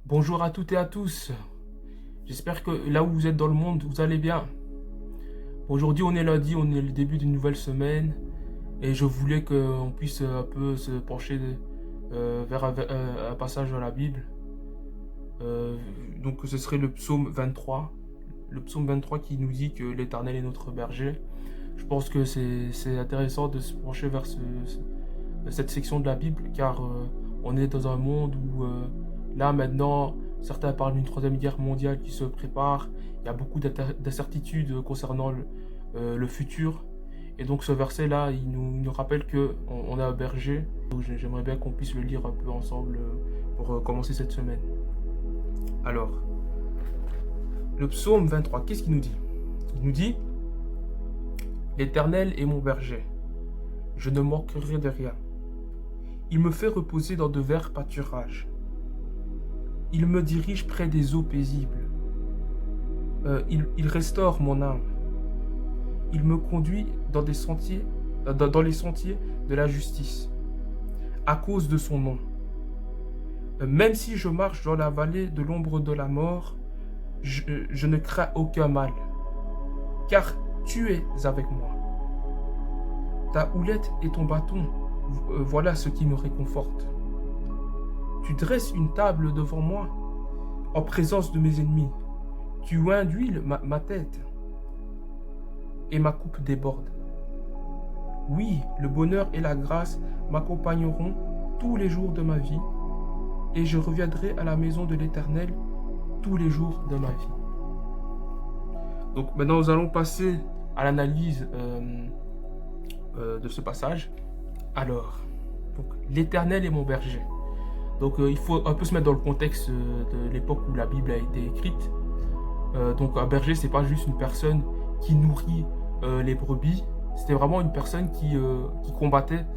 Bonjour à toutes et à tous. J'espère que là où vous êtes dans le monde, vous allez bien. Aujourd'hui, on est lundi, on est le début d'une nouvelle semaine et je voulais qu'on puisse un peu se pencher vers un passage dans la Bible. Donc ce serait le psaume 23. Le psaume 23 qui nous dit que l'Éternel est notre berger. Je pense que c'est intéressant de se pencher vers cette section de la Bible car on est dans un monde où là maintenant certains parlent d'une troisième guerre mondiale qui se prépare. Il y a beaucoup d'incertitudes concernant le futur. Et donc ce verset-là, il nous rappelle qu'on a un berger. Donc j'aimerais bien qu'on puisse le lire un peu ensemble pour commencer cette semaine. Alors, le psaume 23, qu'est-ce qu'il nous dit? Il nous dit: L'Éternel est mon berger, je ne manquerai de rien. Il me fait reposer dans de verts pâturages. Il me dirige près des eaux paisibles. Il restaure mon âme. Il me conduit dans les sentiers de la justice, à cause de son nom. Même si je marche dans la vallée de l'ombre de la mort, je ne crains aucun mal, car tu es avec moi. Ta houlette et ton bâton, voilà ce qui me réconforte. Tu dresses une table devant moi, en présence de mes ennemis. Tu oins d'huile ma tête, et ma coupe déborde. Oui, le bonheur et la grâce m'accompagneront tous les jours de ma vie, et je reviendrai à la maison de l'Éternel tous les jours de ma vie. Donc maintenant, nous allons passer à l'analyse de ce passage. Alors, l'Éternel est mon berger. Donc il faut un peu se mettre dans le contexte de l'époque où la Bible a été écrite. Donc un berger, c'est pas juste une personne qui nourrit les brebis. C'était vraiment une personne qui combattait,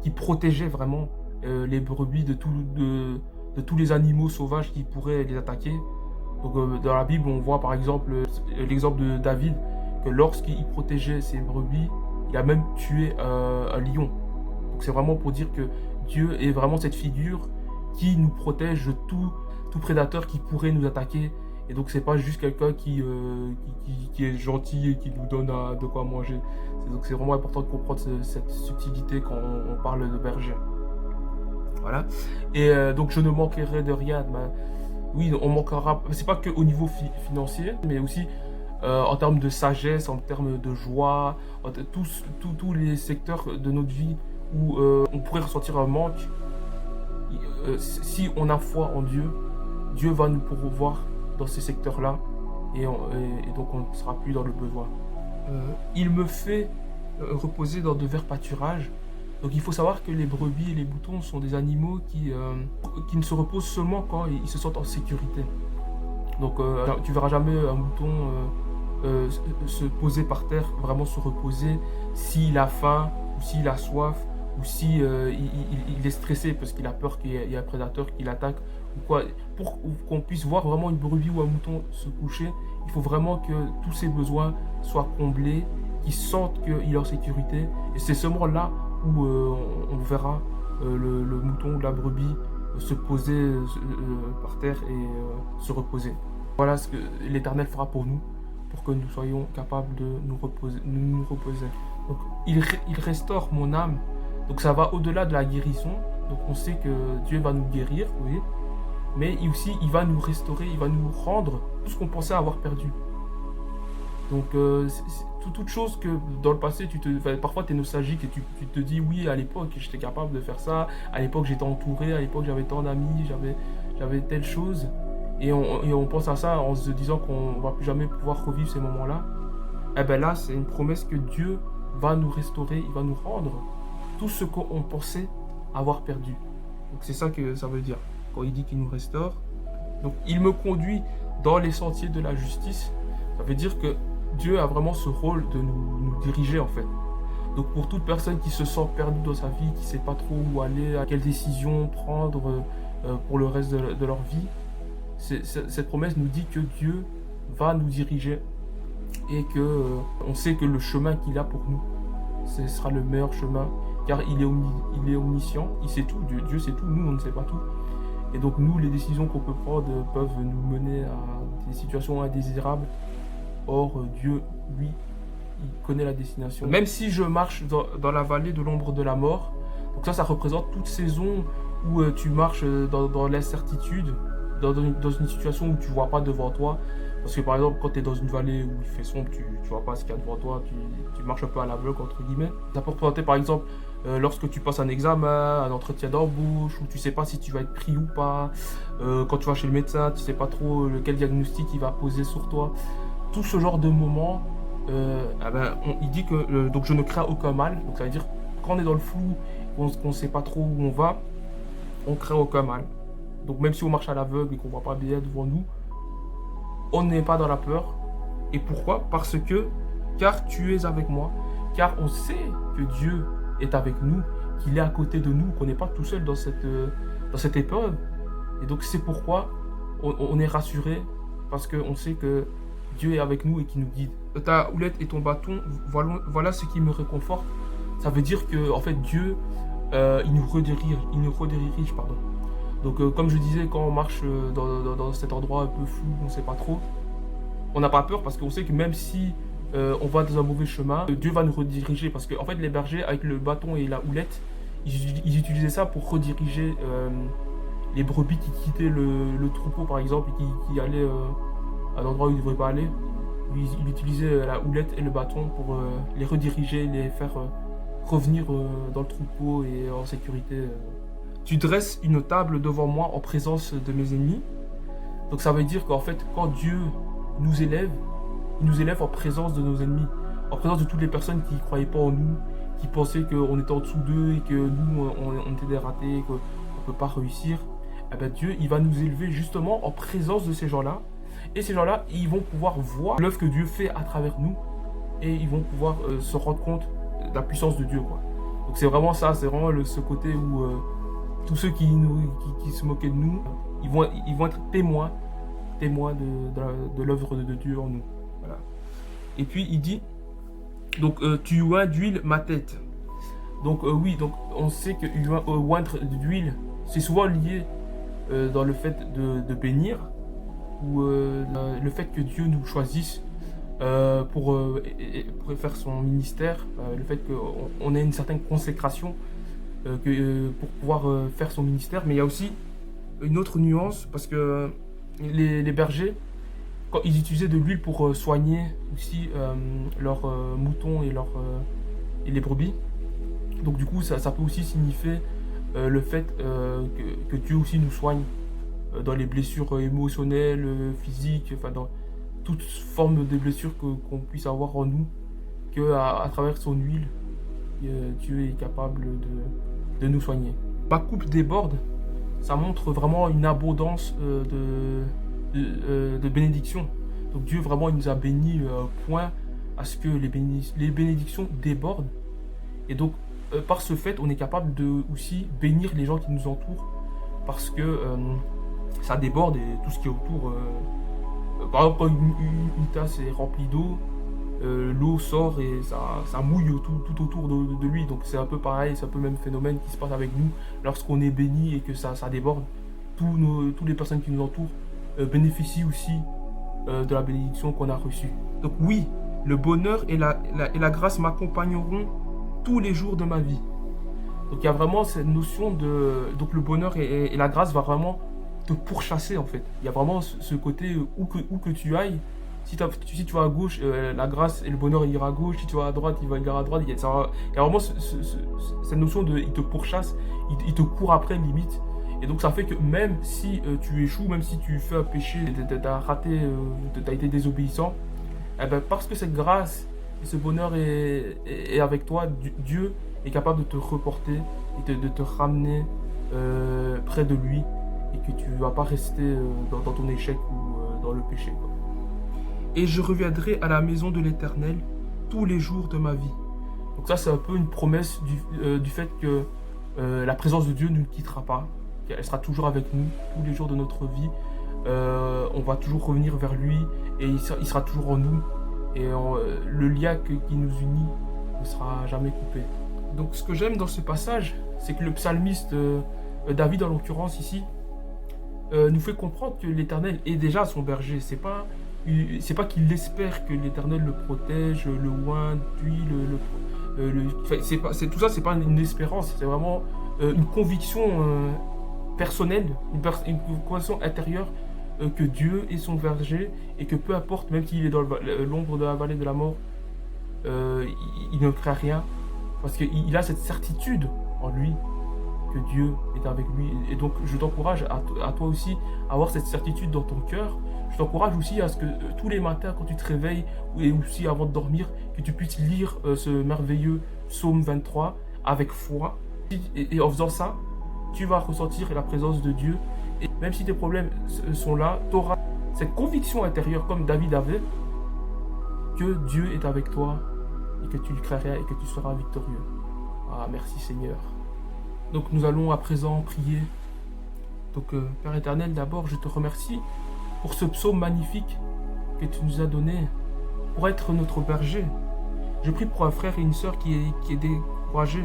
qui protégeait vraiment les brebis de tous les animaux sauvages qui pourraient les attaquer. Donc dans la Bible, on voit par exemple l'exemple de David, que lorsqu'il protégeait ses brebis, il a même tué un lion. Donc c'est vraiment pour dire que Dieu est vraiment cette figure qui nous protège de tout prédateur qui pourrait nous attaquer. Et donc c'est pas juste quelqu'un qui est gentil et qui nous donne de quoi manger. Donc c'est vraiment important de comprendre cette subtilité quand on parle de berger. Voilà. Et donc je ne manquerai de rien. Ben, oui, on manquera. C'est pas que au niveau financier, mais aussi en termes de sagesse, en termes de joie, tous les secteurs de notre vie où on pourrait ressentir un manque. Si on a foi en Dieu, Dieu va nous pourvoir dans ces secteurs-là et donc on ne sera plus dans le besoin. Il me fait reposer dans de verts pâturages. Donc il faut savoir que les brebis et les moutons sont des animaux qui ne se reposent seulement quand ils se sentent en sécurité. Donc tu verras jamais un mouton se poser par terre, vraiment se reposer s'il a faim ou s'il a soif ou si il est stressé parce qu'il a peur qu'il y ait un prédateur qui l'attaque ou quoi. Pour qu'on puisse voir vraiment une brebis ou un mouton se coucher, il faut vraiment que tous ses besoins soient comblés, qu'il sente qu'il est en sécurité. Et c'est seulement là où on verra le mouton ou la brebis se poser par terre et se reposer. Voilà ce que l'Éternel fera pour nous, pour que nous soyons capables de nous reposer. Donc, il restaure mon âme. Donc ça va au-delà de la guérison. Donc on sait que Dieu va nous guérir, oui. Mais aussi il va nous restaurer, il va nous rendre tout ce qu'on pensait avoir perdu. Donc toute chose que dans le passé, parfois tu es nostalgique et tu te dis oui, à l'époque j'étais capable de faire ça, à l'époque j'étais entouré, à l'époque j'avais tant d'amis, j'avais telle chose. Et on pense à ça en se disant qu'on ne va plus jamais pouvoir revivre ces moments-là. Et bien là, c'est une promesse que Dieu va nous restaurer, il va nous rendre tout ce qu'on pensait avoir perdu. Donc c'est ça que ça veut dire quand il dit qu'il nous restaure. Donc il me conduit dans les sentiers de la justice. Ça veut dire que Dieu a vraiment ce rôle de nous diriger en fait. Donc pour toute personne qui se sent perdue dans sa vie, qui ne sait pas trop où aller, à quelle décision prendre pour le reste de leur vie, cette promesse nous dit que Dieu va nous diriger et que on sait que le chemin qu'il a pour nous, ce sera le meilleur chemin, car il est omniscient, il sait tout, Dieu sait tout, nous on ne sait pas tout. Et donc nous, les décisions qu'on peut prendre peuvent nous mener à des situations indésirables. Or, Dieu, lui, il connaît la destination. Même si je marche dans la vallée de l'ombre de la mort, donc ça représente toute saison où tu marches dans l'incertitude, dans une situation où tu ne vois pas devant toi. Parce que par exemple, quand tu es dans une vallée où il fait sombre, tu ne vois pas ce qu'il y a devant toi, tu marches un peu à l'aveugle, entre guillemets. Ça peut représenter par exemple lorsque tu passes un examen, un entretien d'embauche, où tu ne sais pas si tu vas être pris ou pas, quand tu vas chez le médecin, tu ne sais pas trop quel diagnostic il va poser sur toi. Tout ce genre de moments, il dit que donc je ne crains aucun mal. Donc ça veut dire quand on est dans le flou, qu'on ne sait pas trop où on va, on craint aucun mal. Donc même si on marche à l'aveugle et qu'on ne voit pas bien devant nous, on n'est pas dans la peur. Et pourquoi? Parce que, car tu es avec moi, car on sait que Dieu est avec nous, qu'il est à côté de nous, qu'on n'est pas tout seul dans cette épreuve. Et donc c'est pourquoi on est rassuré, parce qu'on sait que Dieu est avec nous et qu'il nous guide. Ta houlette et ton bâton, voilà ce qui me réconforte. Ça veut dire que en fait Dieu, il nous redirige, pardon. Donc comme je disais, quand on marche dans cet endroit un peu flou, on ne sait pas trop, on n'a pas peur parce qu'on sait que même si on va dans un mauvais chemin, Dieu va nous rediriger. Parce qu'en fait les bergers, avec le bâton et la houlette, ils utilisaient ça pour rediriger les brebis qui quittaient le troupeau par exemple et qui allaient à un endroit où ils ne devraient pas aller. Ils utilisaient la houlette et le bâton pour les rediriger, les faire revenir dans le troupeau et en sécurité. Tu dresses une table devant moi en présence de mes ennemis. Donc ça veut dire qu'en fait, quand Dieu nous élève, il nous élève en présence de nos ennemis, en présence de toutes les personnes qui ne croyaient pas en nous, qui pensaient qu'on était en dessous d'eux et que nous, on était des ratés, qu'on ne peut pas réussir. Eh bien, Dieu, il va nous élever justement en présence de ces gens-là. Et ces gens-là, ils vont pouvoir voir l'œuvre que Dieu fait à travers nous et ils vont pouvoir se rendre compte de la puissance de Dieu, quoi. Donc c'est vraiment ça, c'est vraiment ce côté où tous ceux qui se moquaient de nous, ils vont être témoins de l'œuvre de Dieu en nous. Voilà. Et puis il dit, donc tu oins d'huile ma tête. Donc oui, donc on sait que oindre d'huile, c'est souvent lié dans le fait de bénir, ou le fait que Dieu nous choisisse pour faire son ministère, le fait qu'on ait une certaine consécration pour pouvoir faire son ministère. Mais il y a aussi une autre nuance, parce que les bergers, quand ils utilisaient de l'huile pour soigner aussi leurs moutons et les brebis, donc du coup ça peut aussi signifier le fait que Dieu aussi nous soigne dans les blessures émotionnelles, physiques, enfin dans toute forme de blessure qu'on puisse avoir en nous, qu'à travers son huile, Dieu est capable de nous soigner. Ma coupe déborde, ça montre vraiment une abondance de bénédictions. Donc Dieu vraiment il nous a bénis point à ce que les bénédictions débordent. Et donc par ce fait, on est capable de aussi bénir les gens qui nous entourent, parce que ça déborde et tout ce qui est autour. Par exemple, quand une tasse est remplie d'eau, l'eau sort et ça mouille tout autour de lui. Donc c'est un peu pareil, c'est un peu le même phénomène qui se passe avec nous lorsqu'on est béni et que ça déborde. Toutes les personnes qui nous entourent bénéficient aussi de la bénédiction qu'on a reçue. Donc oui, le bonheur et la grâce m'accompagneront tous les jours de ma vie. Donc il y a vraiment cette notion de... Donc le bonheur et la grâce va vraiment te pourchasser en fait. Il y a vraiment ce côté où que tu ailles. Si tu vas à gauche, la grâce et le bonheur ira à gauche. Si tu vas à droite, il ira à droite. Il y a vraiment cette notion de... Il te pourchasse, il te court après limite. Et donc ça fait que même si tu échoues, même si tu fais un péché, tu as raté, tu as été désobéissant, eh ben, parce que cette grâce et ce bonheur est avec toi, Dieu est capable de te reporter et de te ramener près de lui, et que tu ne vas pas rester dans ton échec ou dans le péché, quoi. Et je reviendrai à la maison de l'Éternel tous les jours de ma vie. Donc ça, c'est un peu une promesse du fait que la présence de Dieu ne nous quittera pas. Elle sera toujours avec nous tous les jours de notre vie. On va toujours revenir vers lui et il sera toujours en nous. Et le lien qui nous unit ne sera jamais coupé. Donc ce que j'aime dans ce passage, c'est que le psalmiste, David en l'occurrence ici, nous fait comprendre que l'Éternel est déjà son berger. C'est pas qu'il espère que l'Éternel le protège, le oint, puis enfin, tout ça, c'est pas une espérance, c'est vraiment une conviction personnelle, une conviction intérieure que Dieu est son berger et que peu importe, même s'il est dans l'ombre de la vallée de la mort, il ne craint rien parce qu'il a cette certitude en lui que Dieu est avec lui. Et donc, je t'encourage à toi aussi à avoir cette certitude dans ton cœur. Je t'encourage aussi à ce que tous les matins, quand tu te réveilles, et aussi avant de dormir, que tu puisses lire ce merveilleux psaume 23 avec foi. Et en faisant ça, tu vas ressentir la présence de Dieu. Et même si tes problèmes sont là, tu auras cette conviction intérieure, comme David avait, que Dieu est avec toi et que tu ne crains rien et que tu seras victorieux. Ah, merci Seigneur. Donc nous allons à présent prier. Donc Père éternel, d'abord je te remercie pour ce psaume magnifique que tu nous as donné pour être notre berger. Je prie pour un frère et une sœur qui est découragé,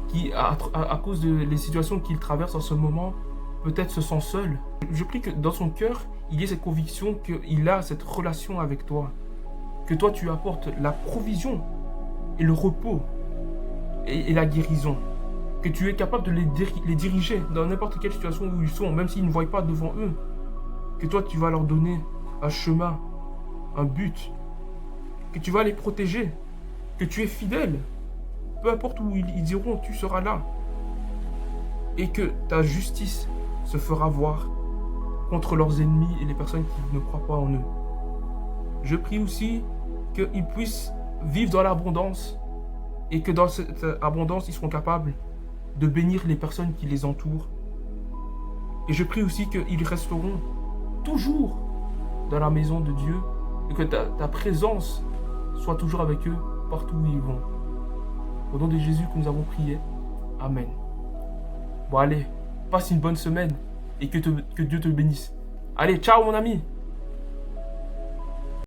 qui à cause des situations qu'il traverse en ce moment, peut-être se sent seul. Je prie que dans son cœur, il y ait cette conviction qu'il a cette relation avec toi, que toi tu apportes la provision et le repos et la guérison, que tu es capable de les diriger dans n'importe quelle situation où ils sont, même s'ils ne voient pas devant eux, que toi tu vas leur donner un chemin, un but, que tu vas les protéger, que tu es fidèle, peu importe où ils iront, tu seras là, et que ta justice se fera voir contre leurs ennemis et les personnes qui ne croient pas en eux. Je prie aussi qu'ils puissent vivre dans l'abondance et que dans cette abondance, ils seront capables de bénir les personnes qui les entourent. Et je prie aussi qu'ils resteront toujours dans la maison de Dieu et que ta présence soit toujours avec eux partout où ils vont. Au nom de Jésus que nous avons prié. Amen. Bon allez, passe une bonne semaine et que Dieu te bénisse. Allez, ciao mon ami!